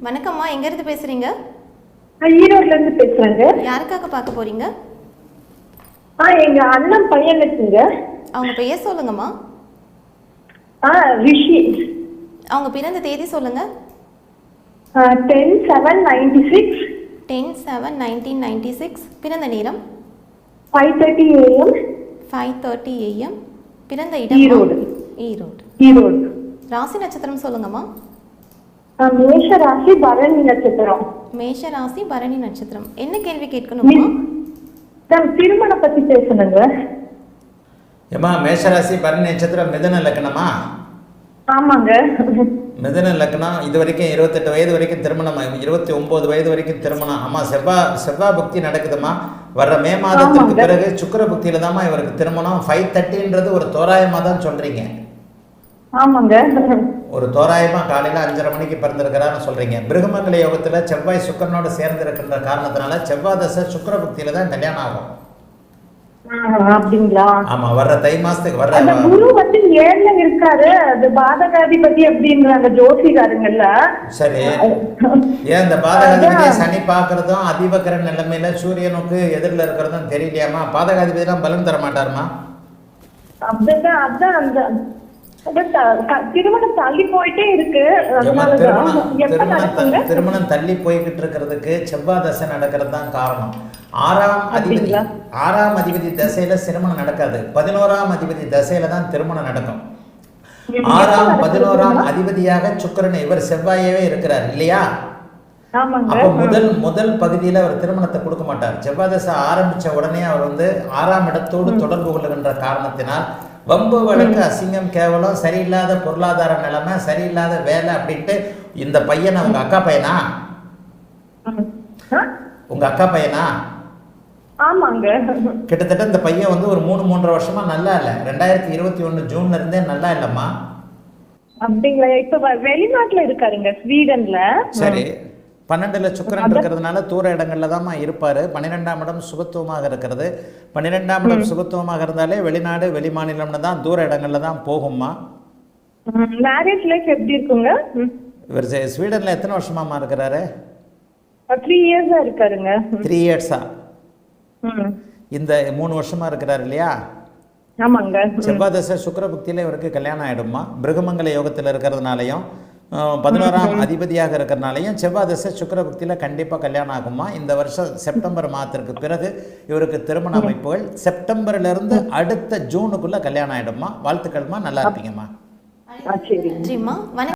வணக்கம்மா, எங்கேருந்து பேசுகிறீங்க? ஈரோட்ல இருந்து பேசுறேங்க. யாருக்காக பார்க்க போகிறீங்க? எங்க அண்ணன் பையனுக்குங்க. அவங்க பெயர் சொல்லுங்கம்மா. ரிஷி. அவங்க பிறந்த தேதி சொல்லுங்க. 10/7/96. 10/7/1996. பிறந்த நேரம் 5:30 AM. 5:30 AM. பிறந்த இடம் ஈரோடு. ஈரோடு. ராசி நட்சத்திரம் சொல்லுங்கம்மா. மேஷ ராசி பரணி நட்சத்திரம். மேஷ ராசி பரணி நட்சத்திரம். என்ன கேள்வி கேட்கணுமா? திருமணம் பத்தி பேசணுங்க. ஏமா மேஷராசி பரணி நட்சத்திரம் மிதுன லக்னமா? ஆமாங்க. மிதுன லக்னம். இது வரைக்கும் 28 வயது வரைக்கும் திருமணம், 29 வயது வரைக்கும் திருமணம். ஆமாம், செவ்வாய் புக்தி நடக்குதுமா. வர்ற மே மாதத்துக்கு பிறகு சுக்கிர புக்தியில தான்மா இவருக்கு திருமணம். 5:30ன்றது ஒரு தோராயமாக தான் சொல்றீங்க. ஆமாங்க. ஒரு தோராயமாக காலையில் 5:30 மணிக்கு பிறந்திருக்கிறான்னு சொல்றீங்க. பிருகமங்கல யோகத்தில் செவ்வாய் சுக்கரனோடு சேர்ந்திருக்கின்ற காரணத்தினால செவ்வாய் தசை சுக்கிர புக்தியில தான் கல்யாணம் ஆகும். அப்படிங்களா? ஆமா, வர்ற தை மாசத்துக்கு வர்ற குரு வந்து 7ல இருக்காரு. அது பாதகாதிபதி அப்படின்றாங்க ஜோசிகாரங்கல்ல. சரி, ஏன் இந்த பாதகாதிபதியை சனி பார்க்கறதும் அதிபகர நிலைமையில சூரியனுக்கு எதிரில் இருக்கிறதும் தெரியலையாமா? பாதகாதிபதி எல்லாம் பலன் தர மாட்டாருமா? அப்படிதான். அதான் அந்த திருமணம் தள்ளி போயிட்டே இருக்கு. திருமணம் தள்ளி போய்கிட்டு இருக்கிறதுக்கு செவ்வாய் தசை நடக்கிறது தான் காரணம். 6ஆம் அதிபதி தசையில திருமணம் நடக்காது. 11ஆம் அதிபதி தசையில தான் திருமணம் நடக்கும். 6ஆம் 11ஆம் அதிபதியாக சுக்கிரன், இவர் செவ்வாயவே இருக்கிறார் இல்லையா? அப்ப முதல் பகுதியில அவர் திருமணத்தை கொடுக்க மாட்டார். செவ்வாய் தசை ஆரம்பிச்ச உடனே அவர் வந்து 6ஆம் இடத்தோடு தொடர்பு கொள்ளுகின்ற காரணத்தினால் வம்பு வழக்கு, அசிங்கம், கேவலம், சரியில்லாத பொருளாதார நிலைமை, சரியில்லாத வேலை அப்படின்ட்டு இந்த பையன் உங்க அக்கா பையனா? உங்க அக்கா பையனா? ஆமாங்க. கிட்டத்தட்ட இந்த பையன் வந்து ஒரு 3-3.5 வருஷமா நல்லா இல்ல. 2021 ஜூன்ல இருந்தே நல்லா இல்லம்மா. அப்படிங்களா? இப்ப வெளிநாட்டுல இருக்காருங்க, ஸ்வீடன்ல. சரி, 12ல சுக்கிரன் இருக்கிறதுனால தூர இடங்கள்ல தான் இருப்பாரு. 12ஆம் இடம் சுபத்துவமாக இருக்கிறது. 12ஆம் இடம் சுபத்துவமாக இருந்தாலே வெளிநாடு வெளி மாநிலம்னு தான் தூர இடங்கள்ல தான் போகும்மா. மேரேஜ் லைஃப் எப்படி இருக்குங்க? இவர் ஸ்வீடன்ல எத்தனை வருஷமா இருக்கிறாரு? 3 இயர்ஸா இருக்காருங்க. 3 இயர்ஸா? இந்த 3 வருஷமா இருக்கிறாரு இல்லையா? ஆமாங்க. செவ்வாய் தசை சுக்கிர புக்தியில இவருக்கு கல்யாணம் ஆயிடுமா. பிருகமங்கல யோகத்தில் இருக்கிறதுனாலையும் 11ஆம் அதிபதியாக இருக்கிறதுனாலையும் செவ்வாய் தசை சுக்கிர புக்தியில கண்டிப்பா கல்யாணம் ஆகுமா. இந்த வருஷம் செப்டம்பர் மாதத்திற்கு பிறகு இவருக்கு திருமண அமைப்புகள். செப்டம்பர்ல இருந்து அடுத்த ஜூனுக்குள்ள கல்யாணம் ஆயிடுமா. வாழ்த்துக்கள்மா, நல்லா இருப்பீங்கம்மா. சரி.